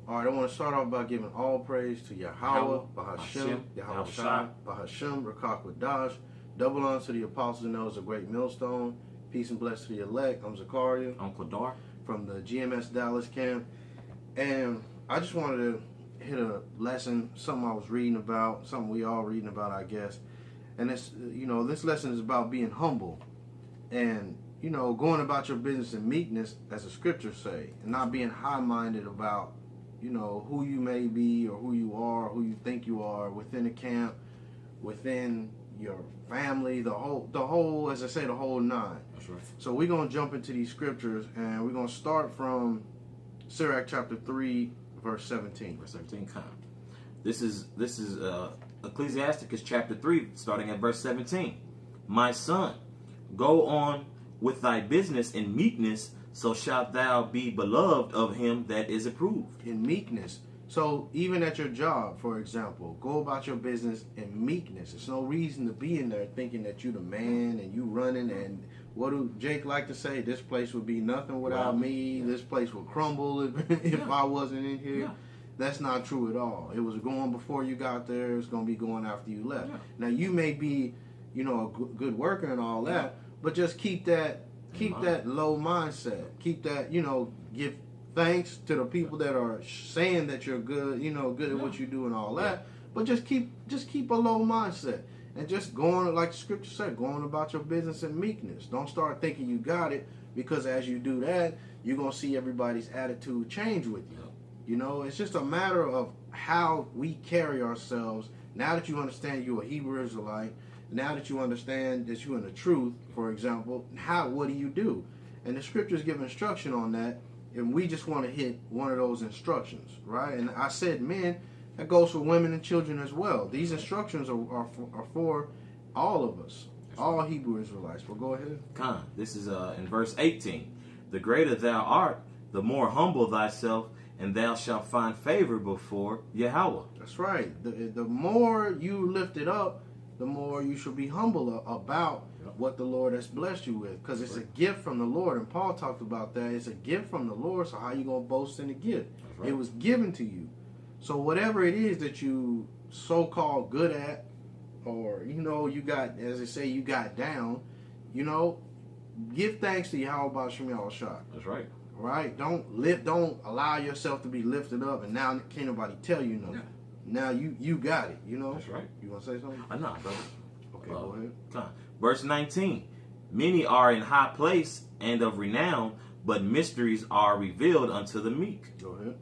All right, I want to start off by giving all praise to Yahweh, Bahashem, Yahawashi, Bahashem, Rakak Wadash. Double honor to the apostles and elders of Great Millstone. Peace and blessings to the elect. I'm Zakaria. I'm Qadar. From the GMS Dallas camp. And I just wanted to hit a lesson, something I was reading about, something we all reading about, I guess. And it's, this lesson is about being humble and, going about your business in meekness, as the scriptures say, and not being high-minded about, who you may be or who you are, who you think you are within the camp, within your family, the whole, as I say, the whole nine. That's right. So we're going to jump into these scriptures, and we're going to start from Sirach chapter 3, verse 17. Verse 17, come. This is Ecclesiasticus chapter 3, starting at verse 17. My son, go on with thy business in meekness, so shalt thou be beloved of him that is approved. In meekness. So even at your job, for example, go about your business in meekness. There's no reason to be in there thinking that you the man and you running, and what do Jake like to say? This place would be nothing without me. Yeah. This place would crumble if I wasn't in here. Yeah. That's not true at all. It was going before you got there. It's going to be going after you left. Yeah. Now you may be, a good worker and all that, but just keep that low mindset. Keep that, give thanks to the people that are saying that you're good, good at what you do and all that. But just keep a low mindset. And just going, like the scripture said, going about your business in meekness. Don't start thinking you got it, because as you do that, you're going to see everybody's attitude change with you. It's just a matter of how we carry ourselves. Now that you understand you're a Hebrew Israelite, now that you understand that you're in the truth, for example, what do you do? And the scriptures give instruction on that, and we just want to hit one of those instructions, right? And I said men, that goes for women and children as well. These instructions are for all of us, all Hebrew Israelites. Well, go ahead. Khan, this is in verse 18. The greater thou art, the more humble thyself, and thou shalt find favor before Yahweh. That's right. The more you lift it up, the more you should be humble about what the Lord has blessed you with, because it's a gift from the Lord. And Paul talked about that. It's a gift from the Lord, so how you going to boast in a gift? Right. It was given to you. So whatever it is that you so-called good at, or, you got, as they say, you got down, give thanks to Yahweh Shem Yahushua. That's right. Right? Don't allow yourself to be lifted up, and now can't nobody tell you nothing. Yeah. Now you got it, That's right. You want to say something? Nah, brother. Okay, go ahead. Verse 19. Many are in high place and of renown, but mysteries are revealed unto the meek. Go ahead.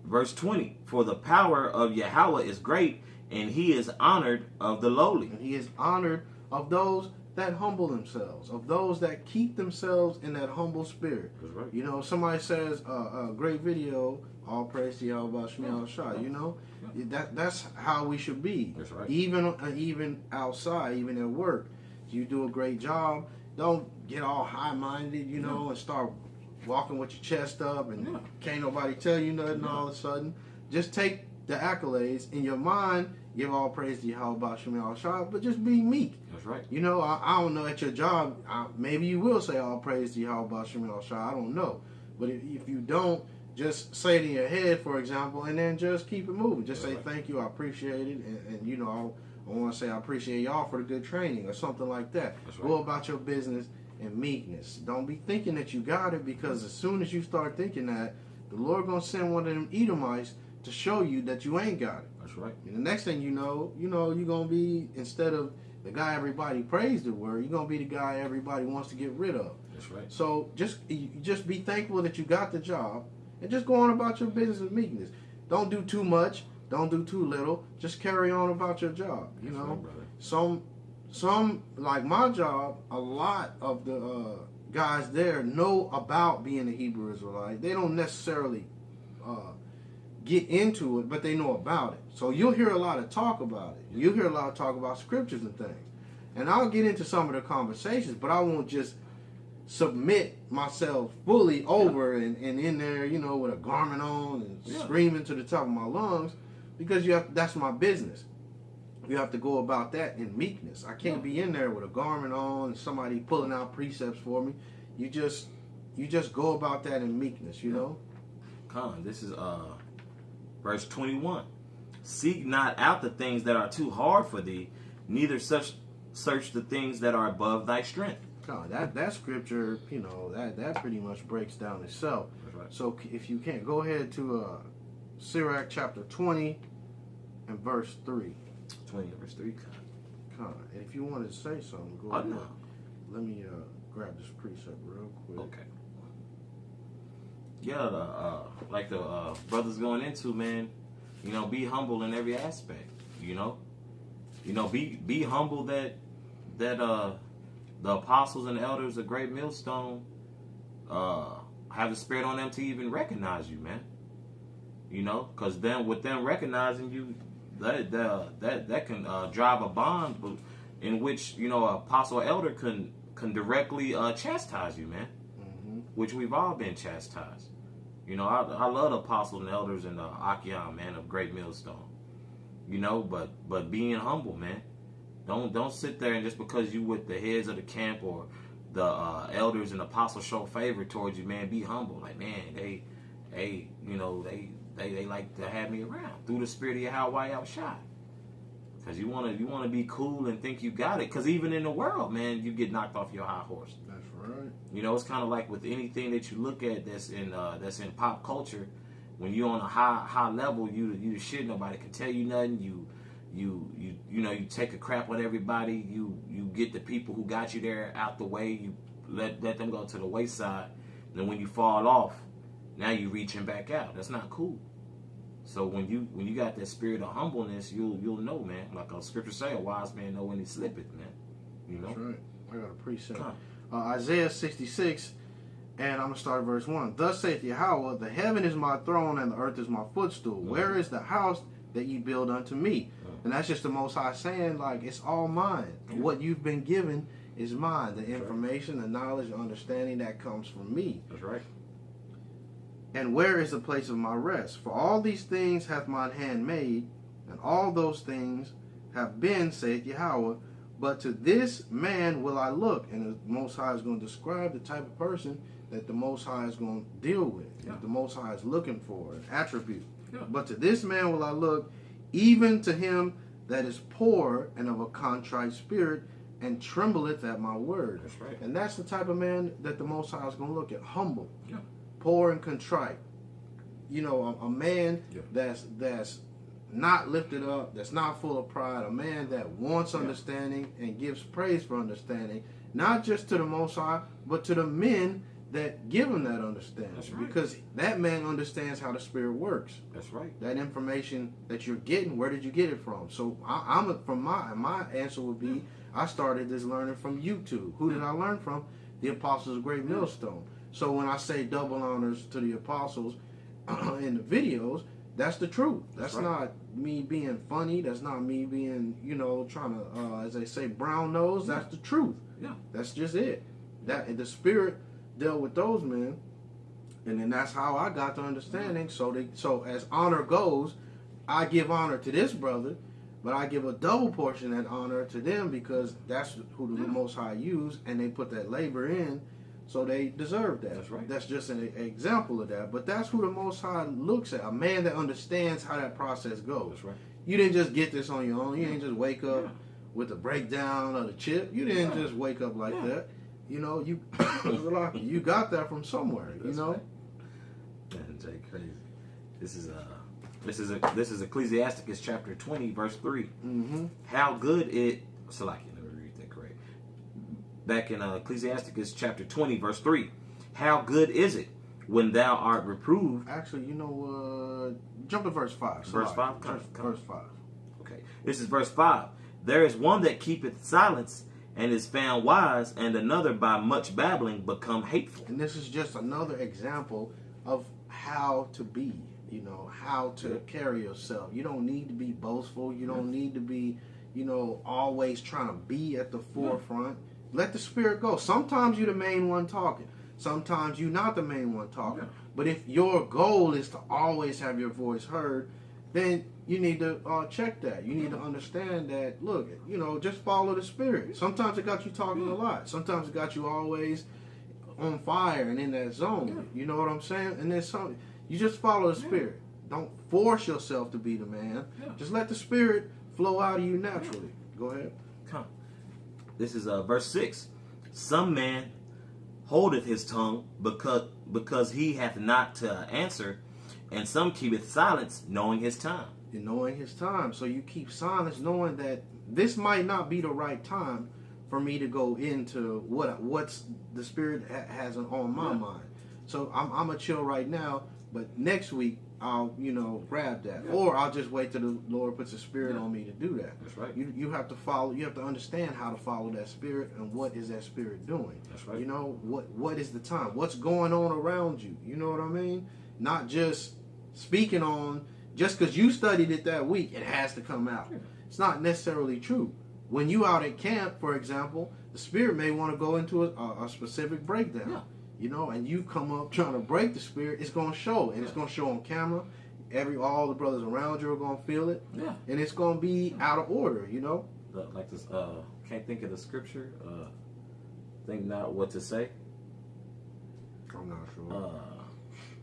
Verse 20. For the power of Yahweh is great, and he is honored of the lowly. And he is honored of those that humble themselves, of those that keep themselves in that humble spirit. That's right. Somebody says a great video, all praise to Yahweh Shem Yahushua, that's how we should be. That's right. Even outside, even at work. You do a great job. Don't get all high-minded, and start walking with your chest up and can't nobody tell you nothing all of a sudden. Just take the accolades in your mind. Give all praise to Yahweh Shem Yahushua, but just be meek. That's right. I don't know, at your job, maybe you will say all praise to Yahweh Shem Yahushua. I don't know. But if you don't, just say it in your head, for example, and then just keep it moving. Just say, thank you, I appreciate it. And I want to say I appreciate y'all for the good training or something like that. That's right. Go about your business in meekness. Don't be thinking that you got it, because as soon as you start thinking that, the Lord going to send one of them Edomites to show you that you ain't got it. That's right. And the next thing you know, you're going to be, instead of the guy everybody praised the word, you're going to be the guy everybody wants to get rid of. That's right. So just be thankful that you got the job, and just go on about your business with meekness. Don't do too much. Don't do too little. Just carry on about your job. That's right, brother. Some like my job, a lot of the guys there know about being a Hebrew Israelite. They don't necessarily get into it, but they know about it. So you'll hear a lot of talk about it. You'll hear a lot of talk about scriptures and things. And I'll get into some of the conversations, but I won't just submit myself fully over and in there, with a garment on and screaming to the top of my lungs, because that's my business. You have to go about that in meekness. I can't be in there with a garment on and somebody pulling out precepts for me. You just go about that in meekness, This is verse 21. Seek not out the things that are too hard for thee, neither search the things that are above thy strength. No, that scripture, that pretty much breaks down itself. That's right. So if you can't, go ahead to Sirach chapter 20 and verse 3. 20 and verse 3. And if you wanted to say something, go ahead. No. Let me grab this precept real quick. Okay. Yeah, like the brothers going into, man, be humble in every aspect. Be humble that the apostles and elders of Great Millstone have the spirit on them to even recognize you, man. Because then with them recognizing you, that can drive a bond in which apostle or elder can directly chastise you, man. Mm-hmm. Which we've all been chastised. I love the apostles and elders and the Achion, man, of Great Millstone. But being humble, man. Don't sit there and just because you with the heads of the camp or the elders and apostles show favor towards you, man, be humble. Like, man, they like to have me around through the spirit of Yahweh outshot. Because you wanna be cool and think you got it. Because even in the world, man, you get knocked off your high horse. That's right. It's kind of like with anything that you look at that's in pop culture. When you're on a high level, you the shit. Nobody can tell you nothing. You take a crap on everybody. You get the people who got you there out the way. You let them go to the wayside. And then when you fall off, now you reaching back out. That's not cool. So when you got that spirit of humbleness, you'll know, man. Like a scripture say, a wise man know when he slippeth, man. That's right. I got a precept. Isaiah 66, and I'm going to start at verse 1. Thus saith Yahweh, the heaven is my throne and the earth is my footstool. Mm-hmm. Where is the house that ye build unto me? Mm-hmm. And that's just the Most High saying, like, it's all mine. Mm-hmm. What you've been given is mine. The information, the knowledge, the understanding that comes from me. That's right. And where is the place of my rest? For all these things hath mine hand made, and all those things have been, saith Yahweh. But to this man will I look. And the Most High is going to describe the type of person that the Most High is going to deal with. Yeah. That the Most High is looking for, an attribute. Yeah. But to this man will I look, even to him that is poor and of a contrite spirit, and trembleth at my word. That's right. And that's the type of man that the Most High is going to look at. Humble. Yeah. Poor and contrite. A man that's not lifted up, that's not full of pride, a man that wants understanding and gives praise for understanding, not just to the Most High, but to the men that give him that understanding. That's right. Because that man understands how the Spirit works. That's right. That information that you're getting, where did you get it from? So my answer would be, I started this learning from YouTube. Who did I learn from? The Apostles of Great Millstone. So when I say double honors to the apostles in the videos, that's the truth. That's right. Not me being funny. That's not me being, trying to, as they say, brown nose. That's the truth. Yeah. That's just it. That the Spirit dealt with those men, and then that's how I got the understanding. So as honor goes, I give honor to this brother, but I give a double portion of that honor to them because that's who the Most High used, and they put that labor in. So they deserve that. That's right. That's just an example of that. But that's who the Most High looks at. A man that understands how that process goes. That's right. You didn't just get this on your own. You didn't just wake up with the breakdown of the chip. You didn't just wake up like that. You got that from somewhere. That's right. Man, Jay, crazy. This is Ecclesiasticus chapter 20, verse 3. Mm-hmm. How good it. Salaki, let me read that correct. Back in Ecclesiasticus chapter 20, verse 3. How good is it when thou art reproved? Actually, jump to verse 5. Verse 5? Verse 5. Okay. This is verse 5. There is one that keepeth silence and is found wise, and another by much babbling become hateful. And this is just another example of how to be, how to carry yourself. You don't need to be boastful. You don't need to be, always trying to be at the forefront. Let the Spirit go. Sometimes you're the main one talking. Sometimes you're not the main one talking. But if your goal is to always have your voice heard, then you need to check that. You need to understand that, look, just follow the Spirit. Sometimes it got you talking a lot. Sometimes it got you always on fire and in that zone. You know what I'm saying? And then You just follow the Spirit. Don't force yourself to be the man. Yeah. Just let the Spirit flow out of you naturally. Go ahead. Come. This is verse 6. Some man holdeth his tongue because he hath not to answer, and some keepeth silence, knowing his time. And knowing his time. So you keep silence, knowing that this might not be the right time for me to go into what's the Spirit has on my mind. So I'm a chill right now, but next week I'll grab that, or I'll just wait till the Lord puts a Spirit on me to do that. That's right. You have to follow. You have to understand how to follow that Spirit and what is that Spirit doing. That's right. What is the time? What's going on around you? You know what I mean? Not just speaking on just because you studied it that week, it has to come out. It's not necessarily true. When you out at camp, for example, the Spirit may want to go into a specific breakdown. Yeah. And you come up trying to break the Spirit, it's going to show. And it's going to show on camera. All the brothers around you are going to feel it. Yeah. And it's going to be out of order, Like this, can't think of the scripture. Think not what to say. I'm not sure.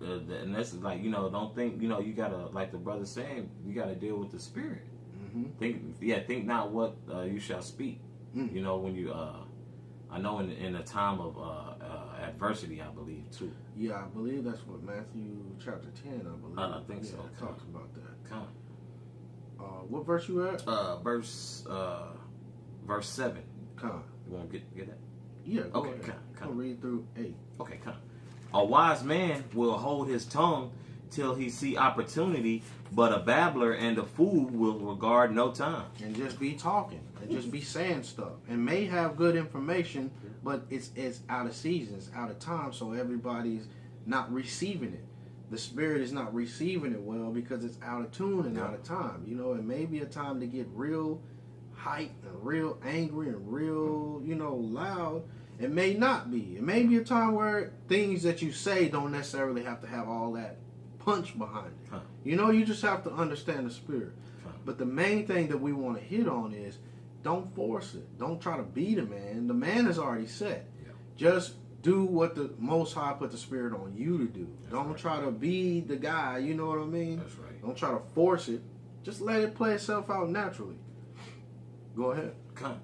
And this is like, don't think, you got to, like the brother saying, you got to deal with the Spirit. Mm-hmm. Think not what you shall speak. Mm. When you, I know in a time of adversity, I believe too. Yeah, I believe that's what Matthew chapter 10, I believe. I think so. It talks about that. Come. What verse you at? Verse 7. Come. You want to get that? Yeah. Go okay. Ahead. Come. I'll read through 8. Okay. Come. A wise man will hold his tongue till he see opportunity, but a babbler and a fool will regard no time. And just be talking and just be saying stuff and may have good information, but it's out of season, it's out of time, so everybody's not receiving it. The Spirit is not receiving it well because it's out of tune and out of time. It may be a time to get real hyped and real angry and real, loud. It may not be. It may be a time where things that you say don't necessarily have to have all that punch behind it. Huh. You just have to understand the Spirit. Huh. But the main thing that we want to hit on is don't force it. Don't try to be the man. The man is already set. Yeah. Just do what the Most High put the Spirit on you to do. That's don't try to be the guy, you know what I mean? That's right. Don't try to force it. Just let it play itself out naturally. Go ahead. Come.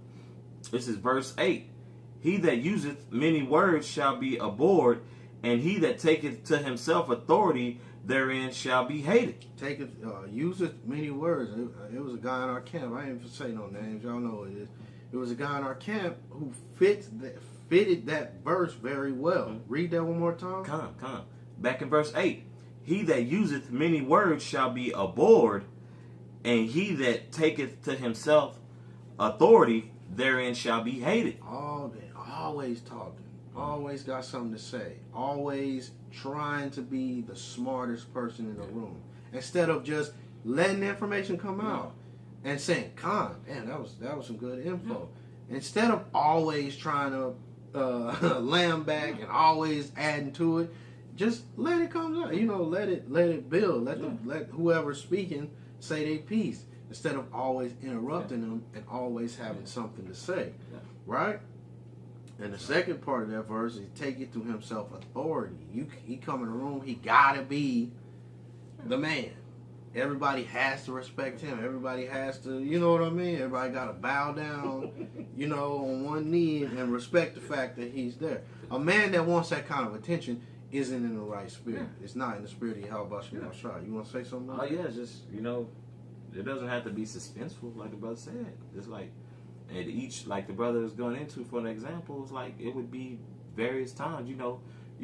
This is verse 8. He that useth many words shall be abhorred, and he that taketh to himself authority therein shall be hated. Useth many words. It was a guy in our camp. I ain't even say no names. Y'all know what it is. It was a guy in our camp who fitted that verse very well. Mm-hmm. Read that one more time. Come. Back in verse 8. He that useth many words shall be abhorred, and he that taketh to himself authority therein shall be hated. All day, always talking, always got something to say, always trying to be the smartest person in the room, instead of just letting the information come out and saying, man, that was some good info. Instead of always trying to lamb back and always adding to it, just let it come out. Let it build. Let whoever's speaking say their piece, instead of always interrupting them and always having something to say. Right? And the second part of that verse is take it to himself authority. He come in the room, he gotta be the man. Everybody has to respect him. Everybody has to, you know what I mean? Everybody gotta bow down, on one knee and respect the fact that he's there. A man that wants that kind of attention isn't in the right spirit. It's not in the spirit of Yahweh Shem Shah. You want to say something? Oh yeah, just it doesn't have to be suspenseful, like the brother said. It's like at each, like the brother is going into for an example, it's like it would be various times. You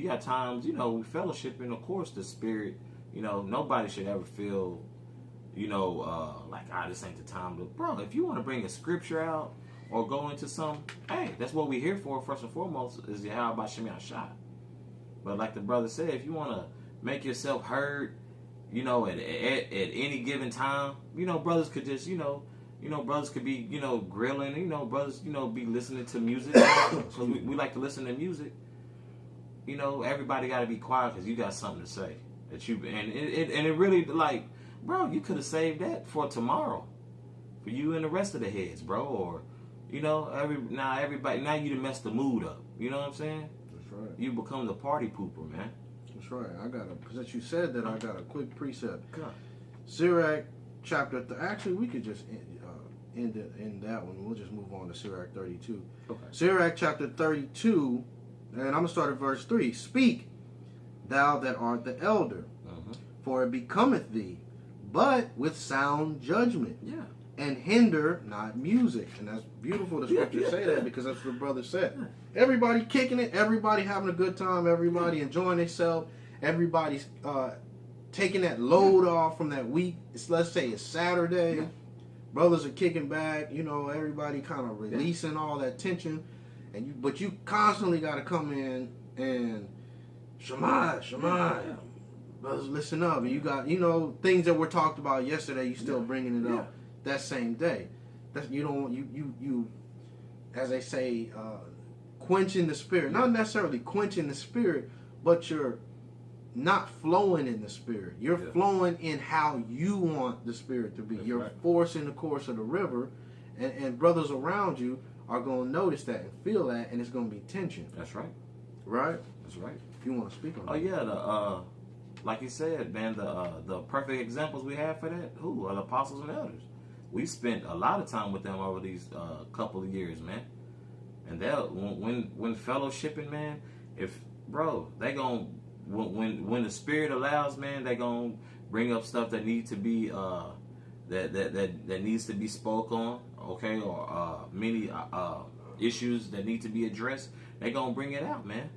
got times, we fellowship, and of course the spirit. Nobody should ever feel, like this ain't the time to. Bro, if you want to bring a scripture out or go into some, hey, that's what we're here for. First and foremost is Yahweh Shem Shah. But like the brother said, if you want to make yourself heard, at any given time, brothers could just, brothers could be, grilling, brothers, be listening to music. So we like to listen to music. Everybody got to be quiet because you got something to say and it really, like, bro, you could have saved that for tomorrow, for you and the rest of the heads, bro. Or, everybody, now you done messed the mood up. You know what I'm saying? That's right. You become the party pooper, man. That's right. Since you said that, I got a quick precept. Come on. Sirach chapter. Actually, we could just end that one. We'll just move on to Sirach 32. Okay. Sirach chapter 32, and I'm gonna start at verse 3. Speak, thou that art the elder, for it becometh thee, but with sound judgment. Yeah. And hinder not music. And that's beautiful the scriptures say that, because that's what the brother said. Everybody kicking it, everybody having a good time, everybody enjoying themselves, everybody's taking that load off from that week. Let's say it's Saturday. Yeah. Brothers are kicking back, everybody kind of releasing all that tension. But you constantly got to come in and Shema. Brothers, listen up. And you got, things that were talked about yesterday, you still bringing it up that same day. That's you as they say, quenching the spirit. Not necessarily quenching the spirit, but you're not flowing in the spirit. You're flowing in how you want the spirit to be. That's You're forcing the course of the river, and brothers around you are going to notice that and feel that, and it's going to be tension. That's right. Right? That's right. If you want to speak on that. Oh yeah, like you said, man, the perfect examples we have for that, who are the apostles and elders. We spent a lot of time with them over these couple of years, man. And they'll when fellowshipping, man, they gonna when the Spirit allows, man, they gonna bring up stuff that need to be that needs to be spoke on, okay, or many issues that need to be addressed. They gonna bring it out, man.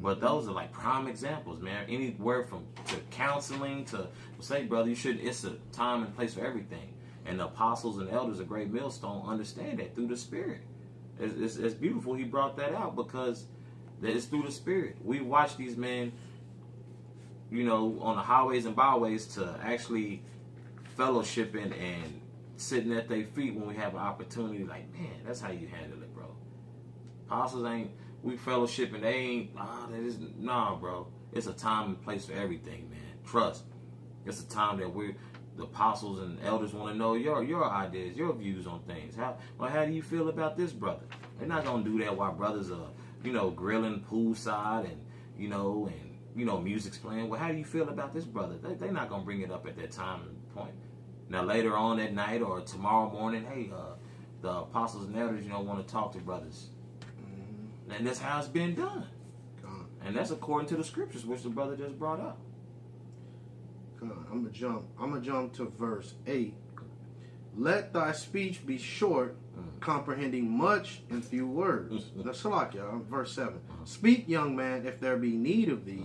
But those are like prime examples, man. Anywhere from to counseling to say, brother, it's a time and place for everything. And the apostles and elders of Great Millstone understand that through the Spirit. It's beautiful he brought that out, because it's through the Spirit. We watch these men, on the highways and byways to actually fellowshipping and sitting at their feet when we have an opportunity. Like, man, that's how you handle it, bro. Apostles we fellowshipping, they ain't, bro. It's a time and place for everything, man. Trust. It's a time that the apostles and elders want to know your ideas, your views on things. How do you feel about this brother? They're not gonna do that while brothers are, grilling poolside and music's playing. Well, how do you feel about this brother? They're not gonna bring it up at that time and point. Now later on that night or tomorrow morning, hey, the apostles and elders, want to talk to brothers, and that's how it's been done. And that's according to the scriptures, which the brother just brought up. I'm gonna jump to verse 8. Let thy speech be short, comprehending much in few words. That's Sirach, verse 7. Speak, young man, if there be need of thee,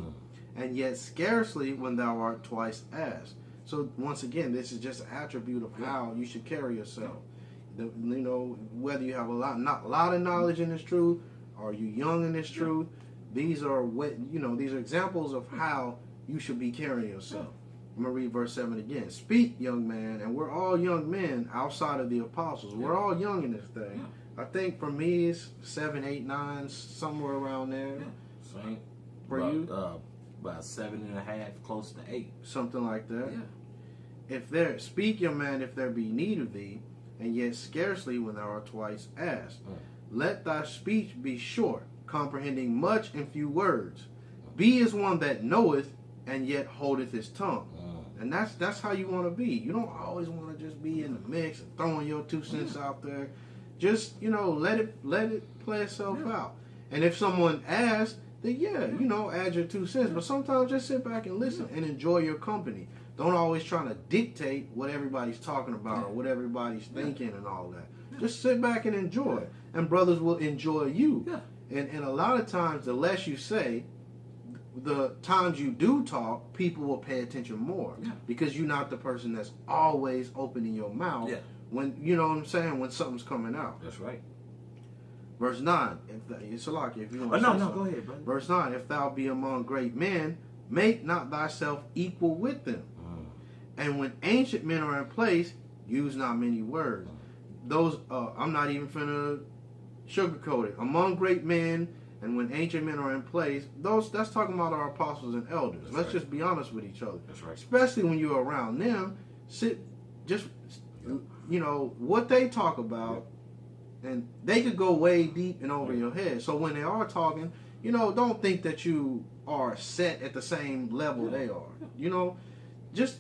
and yet scarcely when thou art twice asked. So once again, this is just an attribute of how you should carry yourself. Whether you have a lot of knowledge in this truth, or you young in this truth, these are these are examples of how you should be carrying yourself. I'm going to read verse 7 again. Speak, young man, and we're all young men outside of the apostles. We're all young in this thing. I think for me it's 7, 8, 9, somewhere around there. Same. For you? About 7.5, close to 8. Something like that. Yeah. Speak, young man, if there be need of thee, and yet scarcely when thou art twice asked. Let thy speech be short, comprehending much in few words. Be as one that knoweth, and yet holdeth his tongue. And that's how you want to be. You don't always want to just be in the mix and throwing your 2 cents out there. Just, let it play itself out. And if someone asks, then add your 2 cents. But sometimes just sit back and listen and enjoy your company. Don't always try to dictate what everybody's talking about or what everybody's thinking and all that. Just sit back and enjoy. And brothers will enjoy you. And a lot of times, the less you say, the times you do talk, people will pay attention more, because you're not the person that's always opening your mouth when, when something's coming out. That's right. Verse 9, if you want to go ahead, brother. Verse 9, if thou be among great men, make not thyself equal with them. And when ancient men are in place, use not many words. Those, I'm not even finna sugarcoat it. Among great men, and when ancient men are in place, that's talking about our apostles and elders. Let's just be honest with each other. That's right. Especially when you're around them, what they talk about, and they could go way deep and over your head. So when they are talking, don't think that you are set at the same level they are. You know, just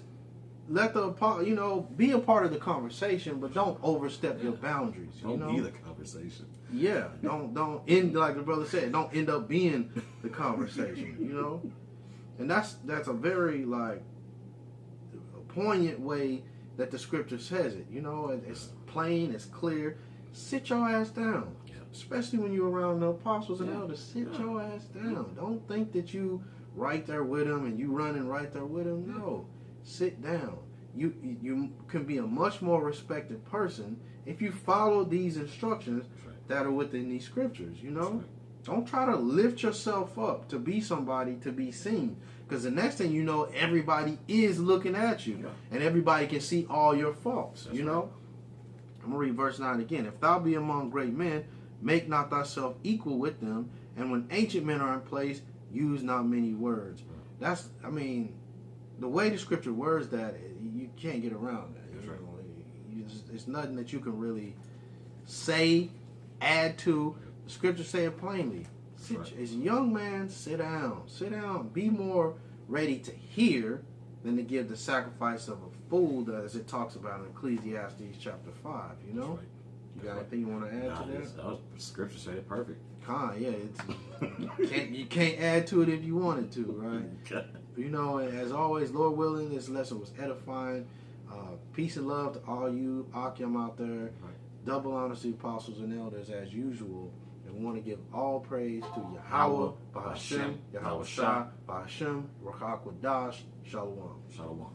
let be a part of the conversation, but don't overstep your boundaries. Don't be the conversation. Yeah, don't end, like the brother said, don't end up being the conversation. You know, and that's a very like poignant way that the scripture says it. You know, it's plain, it's clear. Sit your ass down. Especially when you're around the apostles and elders, sit your ass down. Don't think that you right there with them and you running right there with them. No, sit down. You can be a much more respected person if you follow these instructions that are within these scriptures. You know, don't try to lift yourself up to be somebody to be seen, because the next thing you know, everybody is looking at you and everybody can see all your faults. You know, I'm gonna read verse 9 again. If thou be among great men, make not thyself equal with them, and when ancient men are in place, use not many words. That's, I mean, the way the scripture words that, you can't get around that. It's nothing that you can really say, add to. The scripture say it plainly. As a young man, sit down. Sit down. Be more ready to hear than to give the sacrifice of a fool, as it talks about in Ecclesiastes chapter 5, you know? You got anything you want to add to that? That was scripture said it perfect. You can't add to it if you wanted to, right? You know, as always, Lord willing, this lesson was edifying. Peace and love to all you Akim out there. Double honor to the apostles and elders as usual. And we want to give all praise to Yahweh, Bahashem, Yahweh Shah, Bahashem, Rakak Wadash, Shalom. Shalom.